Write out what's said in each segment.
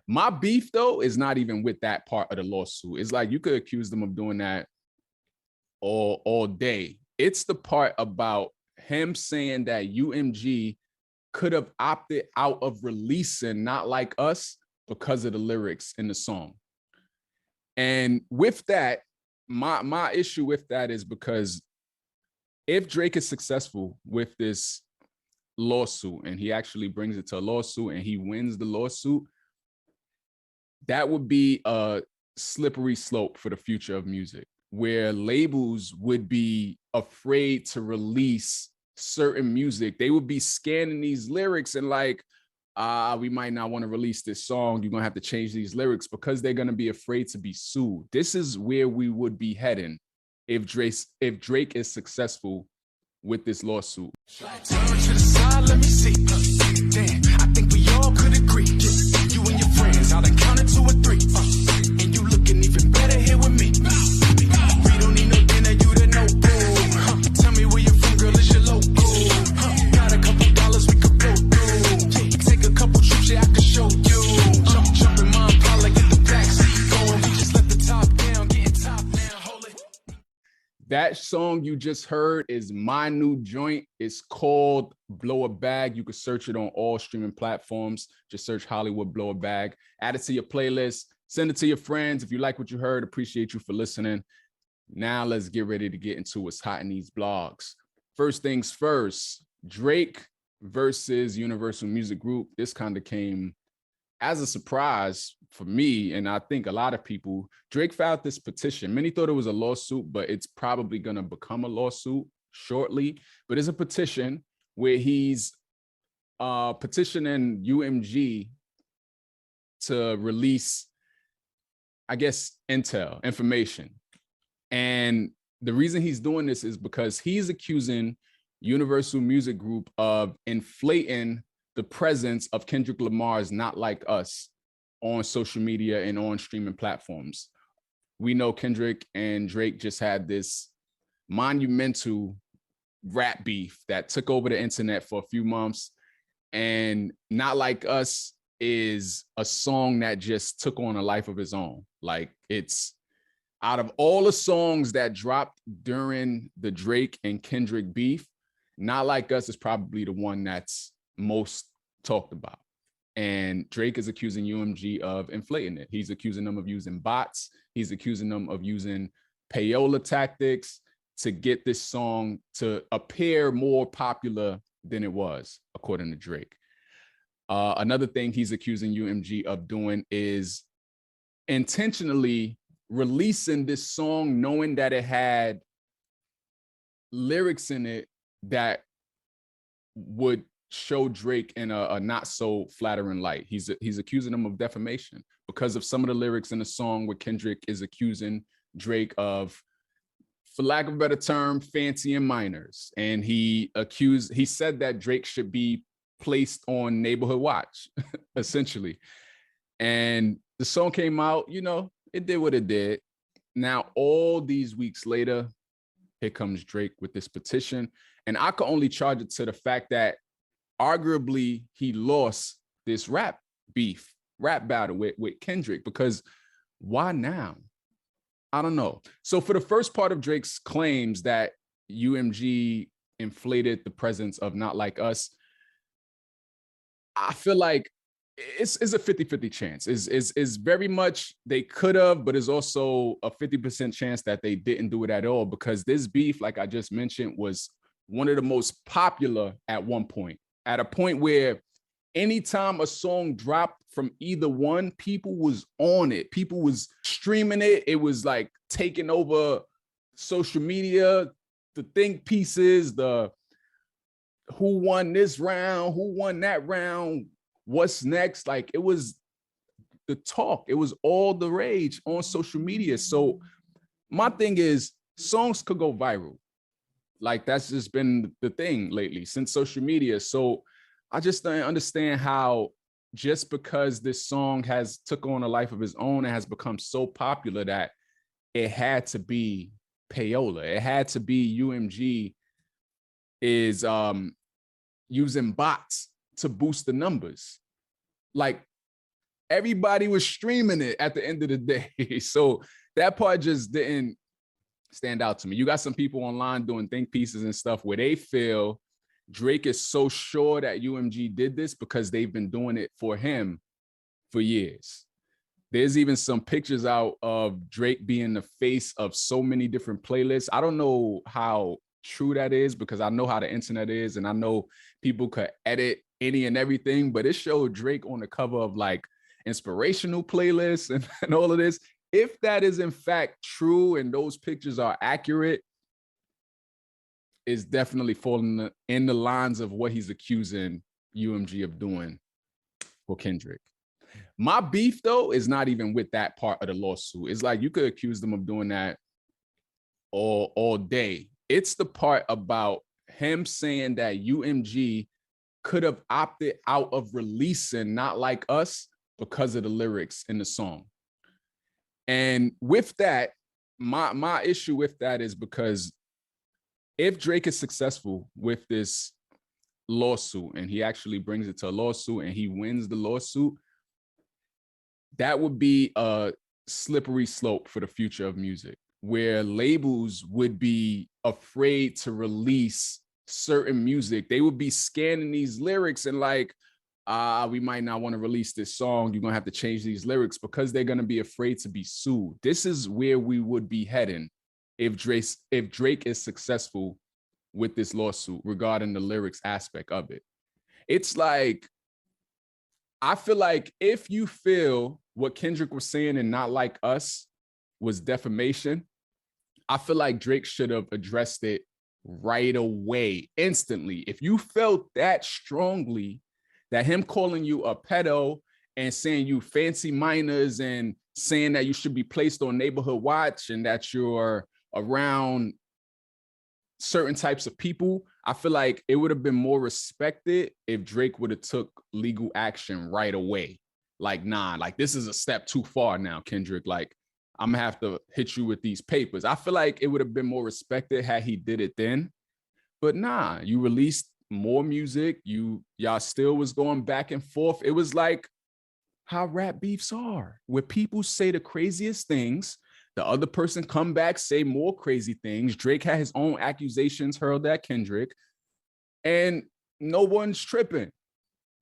My beef though is not even with that part of the lawsuit. It's like you could accuse them of doing that all day. It's the part about him saying that UMG could have opted out of releasing Not Like Us because of the lyrics in the song. And with that, my issue with that is because if Drake is successful with this lawsuit and he actually brings it to a lawsuit and he wins the lawsuit, that would be a slippery slope for the future of music, where labels would be afraid to release certain music. They would be scanning these lyrics and like, we might not want to release this song. You're going to have to change these lyrics because they're going to be afraid to be sued. This is where we would be heading if Drake is successful with this lawsuit. Turn to the side, let me see. Damn, I think we all could agree. You and your friends, I'll count it 2 or 3. And you looking even better here with me. We don't need no dinner, you the no boo. Tell me where you're from, girl, is your local? Got a couple dollars we could go through. Take a couple trips, yeah, I could show you. Jump in my Impala, get the backseat going. We just let the top down, getting top now, hold it. That song you just heard is my new joint. It's called Blow a Bag. You can search it on all streaming platforms. Just search Holliewood Blow a Bag. Add it to your playlist. Send it to your friends. If you like what you heard, appreciate you for listening. Now let's get ready to get into what's hot in these blogs. First things first, Drake versus Universal Music Group. This kind of came as a surprise for me, and I think a lot of people. Drake filed this petition. Many thought it was a lawsuit, but it's probably going to become a lawsuit shortly. But it's a petition where he's petitioning UMG to release, I guess, information. And the reason he's doing this is because he's accusing Universal Music Group of inflating the presence of Kendrick Lamar's Not Like Us on social media and on streaming platforms. We know Kendrick and Drake just had this monumental rap beef that took over the internet for a few months. And Not Like Us is a song that just took on a life of its own. Like, it's out of all the songs that dropped during the Drake and Kendrick beef, Not Like Us is probably the one that's most talked about. And Drake is accusing UMG of inflating it. He's accusing them of using bots. He's accusing them of using payola tactics to get this song to appear more popular than it was, according to Drake. Another thing he's accusing UMG of doing is intentionally releasing this song knowing that it had lyrics in it that would show Drake in a not so flattering light. He's accusing him of defamation because of some of the lyrics in the song where Kendrick is accusing Drake of, for lack of a better term, fancying minors. And he said that Drake should be placed on neighborhood watch, essentially. And the song came out, it did what it did. Now, all these weeks later, here comes Drake with this petition. And I could only charge it to the fact that arguably he lost this rap battle with Kendrick, because why now? I don't know. So for the first part of Drake's claims that UMG inflated the presence of Not Like Us, I feel like it's a 50-50 chance. Is very much they could have, but it's also a 50% chance that they didn't do it at all, because this beef, like I just mentioned, was one of the most popular at one point. At a point where anytime a song dropped from either one, people was on it. People was streaming it. It was like taking over social media, the think pieces, the who won this round, who won that round, what's next. Like, it was the talk. It was all the rage on social media. So my thing is, songs could go viral. Like, that's just been the thing lately since social media. So I just don't understand how just because this song has took on a life of its own and has become so popular that it had to be payola. It had to be UMG is using bots to boost the numbers. Like, everybody was streaming it at the end of the day. So that part just didn't stand out to me. You got some people online doing think pieces and stuff where they feel Drake is so sure that UMG did this because they've been doing it for him for years. There's even some pictures out of Drake being the face of so many different playlists. I don't know how true that is because I know how the internet is and I know people could edit any and everything, but it showed Drake on the cover of like inspirational playlists and all of this. If that is in fact true and those pictures are accurate, is definitely falling in the lines of what he's accusing UMG of doing for Kendrick. My beef, though, is not even with that part of the lawsuit. It's like you could accuse them of doing that all day. It's the part about him saying that UMG could have opted out of releasing Not Like Us because of the lyrics in the song. And with that, my issue with that is because if Drake is successful with this lawsuit and he actually brings it to a lawsuit and he wins the lawsuit, that would be a slippery slope for the future of music, where labels would be afraid to release certain music. They would be scanning these lyrics and like, we might not want to release this song. You're going to have to change these lyrics because they're going to be afraid to be sued. This is where we would be heading if Drake is successful with this lawsuit regarding the lyrics aspect of it. It's like, I feel like if you feel what Kendrick was saying and Not Like Us was defamation, I feel like Drake should have addressed it right away, instantly. If you felt that strongly that him calling you a pedo and saying you fancy minors and saying that you should be placed on neighborhood watch and that you're around certain types of people, I feel like it would have been more respected if Drake would have took legal action right away. Like, nah, like this is a step too far now, Kendrick. Like, I'm gonna have to hit you with these papers. I feel like it would have been more respected had he did it then. But nah, you released more music. Y'all still was going back and forth. It was like how rap beefs are, where people say the craziest things, the other person come back, say more crazy things. Drake had his own accusations hurled at Kendrick, and no one's tripping.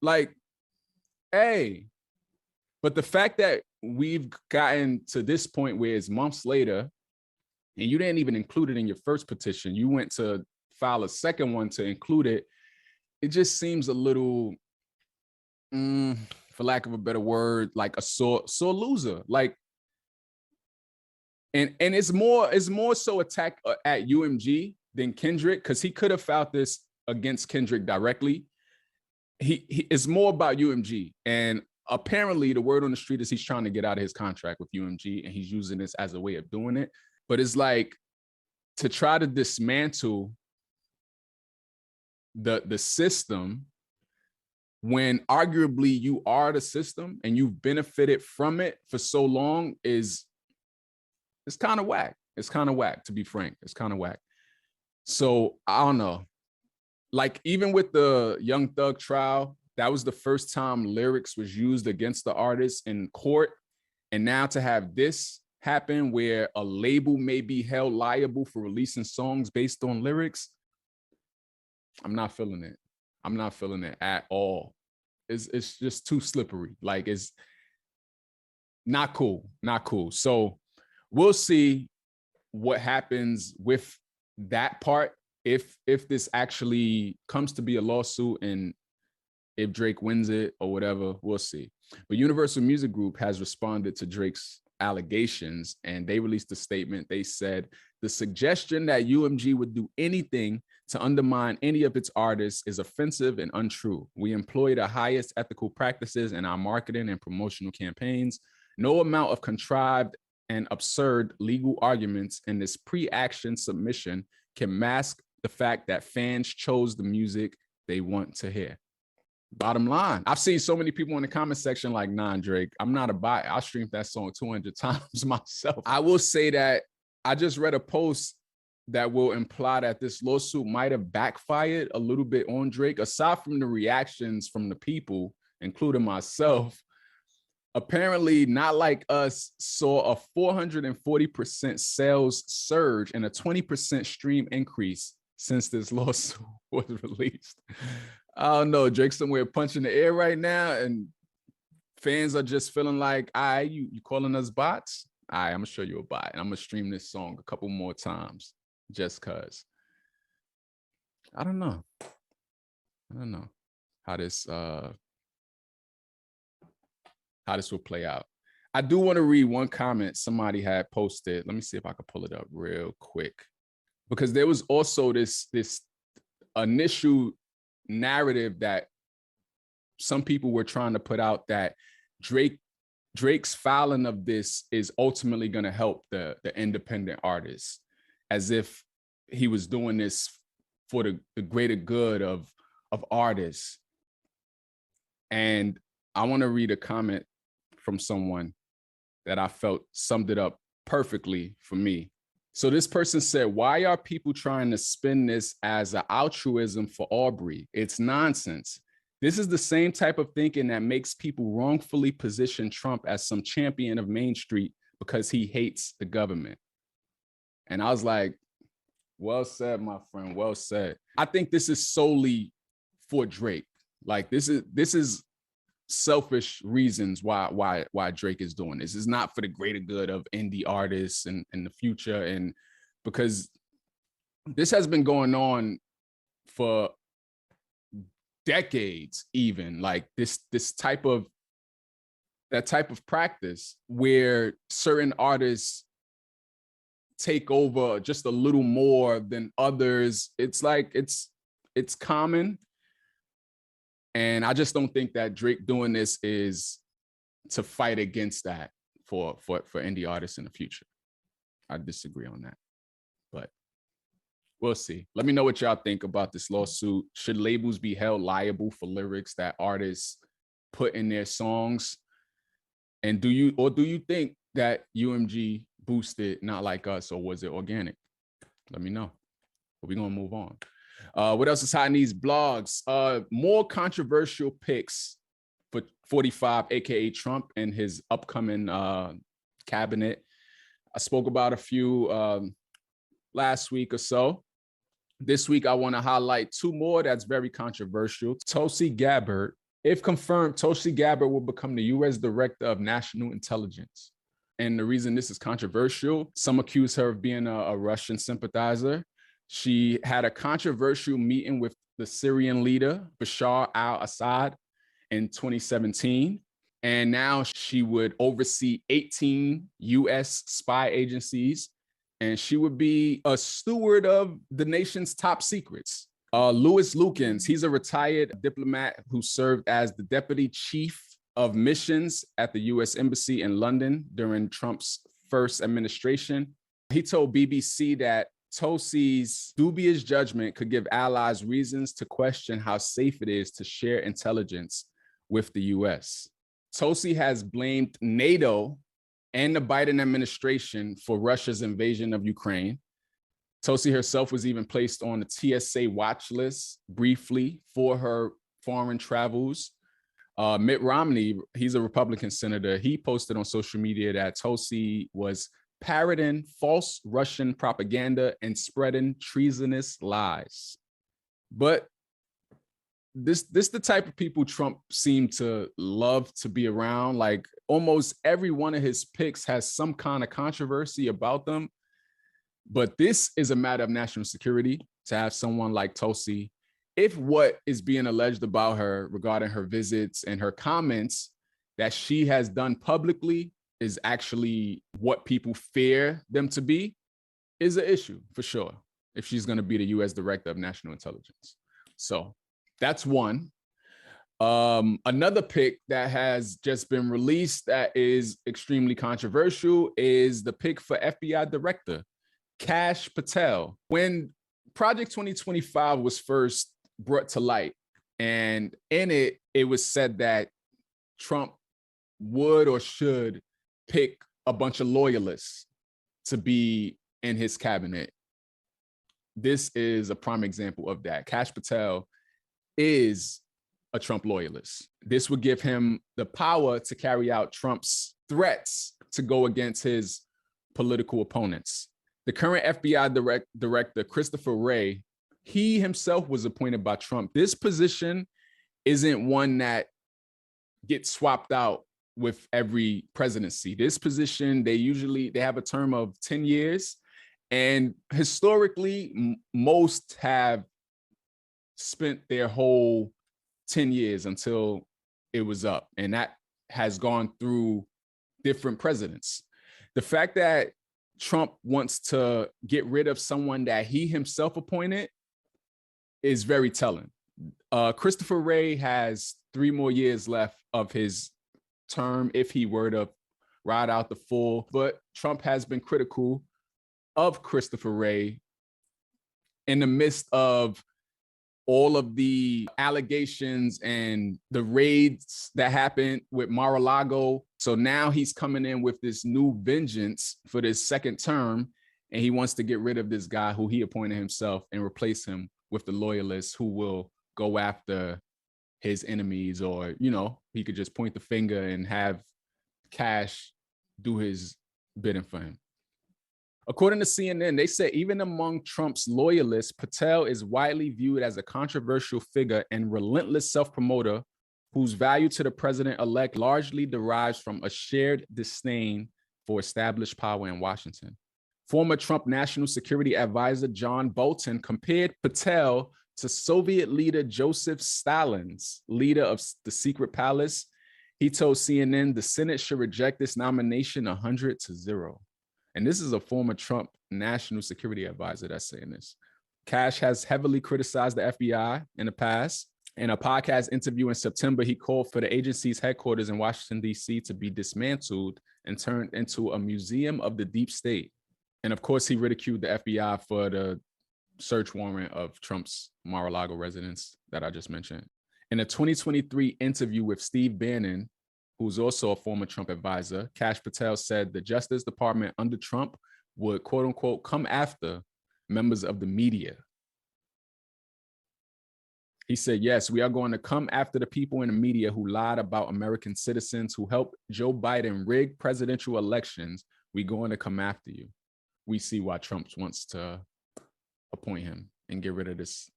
Like, hey, but the fact that we've gotten to this point where it's months later, and you didn't even include it in your first petition, you went to file a second one to include it, it just seems a little, for lack of a better word, like a sore loser. Like, and it's more so attack at UMG than Kendrick, because he could have filed this against Kendrick directly. He it's more about UMG, and apparently the word on the street is he's trying to get out of his contract with UMG, and he's using this as a way of doing it. But it's like to try to dismantle the system when arguably you are the system and you've benefited from it for so long it's kind of whack. It's kind of whack, to be frank. It's kind of whack. So I don't know. Like, even with the Young Thug trial, that was the first time lyrics was used against the artist in court. And now to have this happen where a label may be held liable for releasing songs based on lyrics, I'm not feeling it. I'm not feeling it at all. It's just too slippery. Like, it's not cool. Not cool. So we'll see what happens with that part. If this actually comes to be a lawsuit and if Drake wins it or whatever, we'll see. But Universal Music Group has responded to Drake's allegations, and they released a statement. They said the suggestion that UMG would do anything to undermine any of its artists is offensive and untrue. We employ the highest ethical practices in our marketing and promotional campaigns. No amount of contrived and absurd legal arguments in this pre-action submission can mask the fact that fans chose the music they want to hear. Bottom line, I've seen so many people in the comment section like, nah, Drake, I'm not a buyer. I streamed that song 200 times myself. I will say that I just read a post that will imply that this lawsuit might have backfired a little bit on Drake. Aside from the reactions from the people, including myself, Apparently, Not Like Us saw a 440% sales surge and a 20% stream increase since this lawsuit was released. I don't know, Drake's somewhere punching the air right now, and fans are just feeling like, all right, you calling us bots? All right, I'm gonna show you a bot, and I'm gonna stream this song a couple more times just cause. I don't know how this will play out. I do want to read one comment somebody had posted. Let me see if I can pull it up real quick, because there was also this initial narrative that some people were trying to put out that Drake's filing of this is ultimately going to help the independent artists, as if he was doing this for the greater good of artists. And I want to read a comment from someone that I felt summed it up perfectly for me. So this person said, why are people trying to spin this as an altruism for Aubrey? It's nonsense. This is the same type of thinking that makes people wrongfully position Trump as some champion of Main Street because he hates the government. And I was like, well said, my friend, well said. I think this is solely for Drake. Like this is selfish reasons why Drake is doing this. It's not for the greater good of indie artists and the future, and because this has been going on for decades, even like that type of practice where certain artists take over just a little more than others. It's like it's common. And I just don't think that Drake doing this is to fight against that for indie artists in the future. I disagree on that, but we'll see. Let me know what y'all think about this lawsuit. Should labels be held liable for lyrics that artists put in their songs? And do you think that UMG boosted Not Like Us, or was it organic? Let me know. But we're gonna move on. What else is hot in these blogs? More controversial picks for 45, aka Trump, and his upcoming cabinet. I spoke about a few last week or so. This week, I want to highlight two more that's very controversial. Tulsi Gabbard. If confirmed, Tulsi Gabbard will become the U.S. Director of National Intelligence. And the reason this is controversial, some accuse her of being a Russian sympathizer. She had a controversial meeting with the Syrian leader, Bashar al-Assad, in 2017. And now she would oversee 18 U.S. spy agencies, and she would be a steward of the nation's top secrets. Louis Lukens, he's a retired diplomat who served as the deputy chief of missions at the U.S. Embassy in London during Trump's first administration. He told BBC that Tulsi's dubious judgment could give allies reasons to question how safe it is to share intelligence with the U.S. Tulsi has blamed NATO and the Biden administration for Russia's invasion of Ukraine. Tulsi herself was even placed on the TSA watch list briefly for her foreign travels. Mitt Romney, he's a Republican senator. He posted on social media that Tulsi was parroting false Russian propaganda and spreading treasonous lies. But this the type of people Trump seemed to love to be around. Like almost every one of his picks has some kind of controversy about them. But this is a matter of national security to have someone like Tulsi. If what is being alleged about her regarding her visits and her comments that she has done publicly is actually what people fear them to be, is an issue for sure, if she's going to be the U.S. Director of National Intelligence. So that's one. Another pick that has just been released that is extremely controversial is the pick for FBI Director, Kash Patel. When Project 2025 was first brought to light, and in it was said that Trump would or should pick a bunch of loyalists to be in his cabinet. This is a prime example of that. Kash Patel is a Trump loyalist. This would give him the power to carry out Trump's threats to go against his political opponents. The current FBI director, Christopher Wray, he himself was appointed by Trump. This position isn't one that gets swapped out with every presidency. This position, they have a term of 10 years. And historically, most have spent their whole 10 years until it was up. And that has gone through different presidents. The fact that Trump wants to get rid of someone that he himself appointed is very telling. Christopher Wray has 3 more years left of his term if he were to ride out the full, but Trump has been critical of Christopher Wray in the midst of all of the allegations and the raids that happened with Mar-a-Lago. So now he's coming in with this new vengeance for this second term, and he wants to get rid of this guy who he appointed himself and replace him with the loyalists who will go after his enemies, or, you know, he could just point the finger and have Kash do his bidding for him. According to CNN, they say even among Trump's loyalists, Patel is widely viewed as a controversial figure and relentless self-promoter whose value to the president-elect largely derives from a shared disdain for established power in Washington. Former Trump National Security Advisor John Bolton compared Patel to Soviet leader Joseph Stalin's leader of the secret palace. He told CNN the Senate should reject this nomination 100-0. And this is a former Trump National Security Advisor that's saying this. Kash has heavily criticized the FBI in the past. In a podcast interview in September, he called for the agency's headquarters in Washington, D.C. to be dismantled and turned into a museum of the deep state. And of course, he ridiculed the FBI for the search warrant of Trump's Mar-a-Lago residence that I just mentioned. In a 2023 interview with Steve Bannon, who's also a former Trump advisor, Kash Patel said the Justice Department under Trump would, quote unquote, come after members of the media. He said, yes, we are going to come after the people in the media who lied about American citizens, who helped Joe Biden rig presidential elections. We're going to come after you. We see why Trump wants to appoint him and get rid of this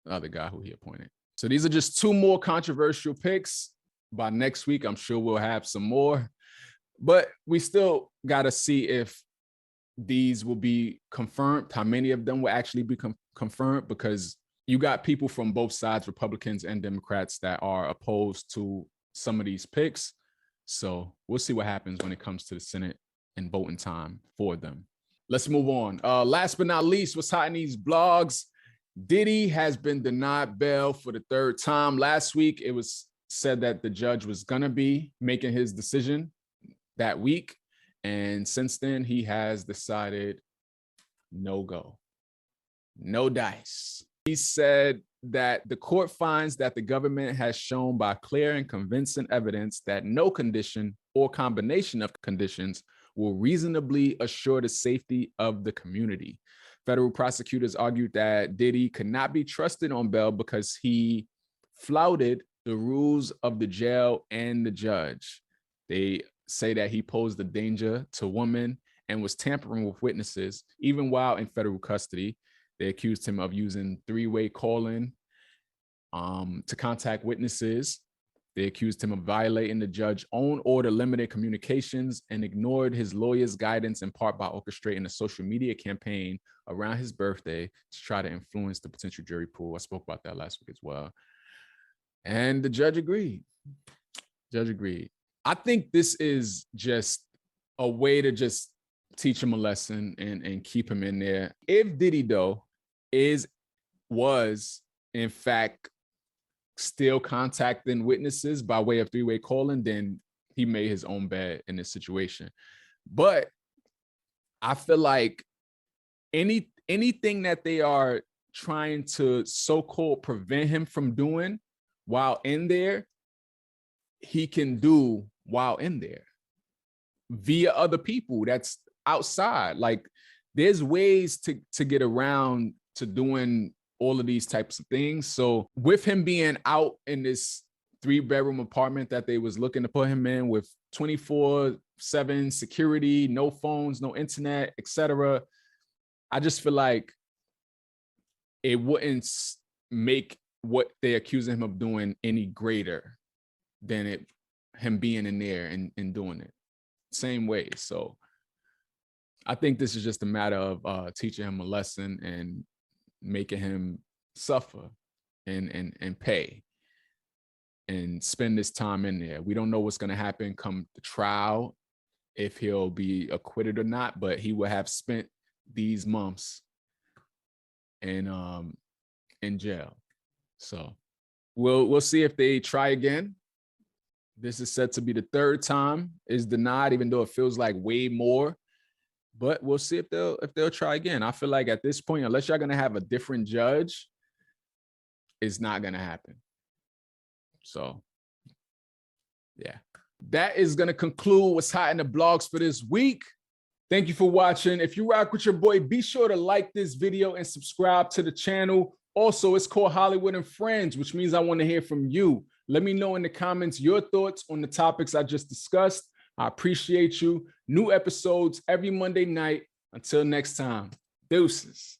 other guy who he appointed. So these are just 2 more controversial picks. By next week, I'm sure we'll have some more, but we still got to see if these will be confirmed, how many of them will actually be confirmed, because you got people from both sides, Republicans and Democrats, that are opposed to some of these picks. So we'll see what happens when it comes to the Senate and voting time for them. Let's move on. Last but not least, what's hot in these blogs? Diddy has been denied bail for the 3rd time. Last week, it was said that the judge was going to be making his decision that week. And since then, he has decided no go, no dice. He said that the court finds that the government has shown by clear and convincing evidence that no condition or combination of conditions will reasonably assure the safety of the community. Federal prosecutors argued that Diddy could not be trusted on bail because he flouted the rules of the jail and the judge. They say that he posed a danger to women and was tampering with witnesses, even while in federal custody. They accused him of using 3-way calling to contact witnesses. They accused him of violating the judge's own order limited communications and ignored his lawyer's guidance, in part by orchestrating a social media campaign around his birthday to try to influence the potential jury pool. I spoke about that last week as well. And the judge agreed. I think this is just a way to just teach him a lesson and keep him in there. If Diddy, though, was in fact still contacting witnesses by way of 3-way calling, then he made his own bed in this situation. But I feel like anything that they are trying to so-called prevent him from doing while in there, he can do while in there via other people that's outside. Like, there's ways to get around to doing all of these types of things. So with him being out in this 3-bedroom apartment that they was looking to put him in with 24/7 security, no phones, no internet, etc. I just feel like it wouldn't make what they're accusing him of doing any greater than him being in there and doing it same way. So I think this is just a matter of teaching him a lesson and making him suffer and pay and spend this time in there. We don't know what's going to happen come the trial, if he'll be acquitted or not, but he will have spent these months in jail. So we'll see if they try again. This is set to be the 3rd time is denied, even though it feels like way more. But we'll see if they'll try again. I feel like at this point, unless y'all gonna have a different judge, it's not gonna happen. So yeah, that is gonna conclude what's hot in the blogs for this week. Thank you for watching. If you rock with your boy, be sure to like this video and subscribe to the channel. Also, it's called Holliewood and Friends, which means I want to hear from you. Let me know in the comments your thoughts on the topics I just discussed. I appreciate you. New episodes every Monday night. Until next time, deuces.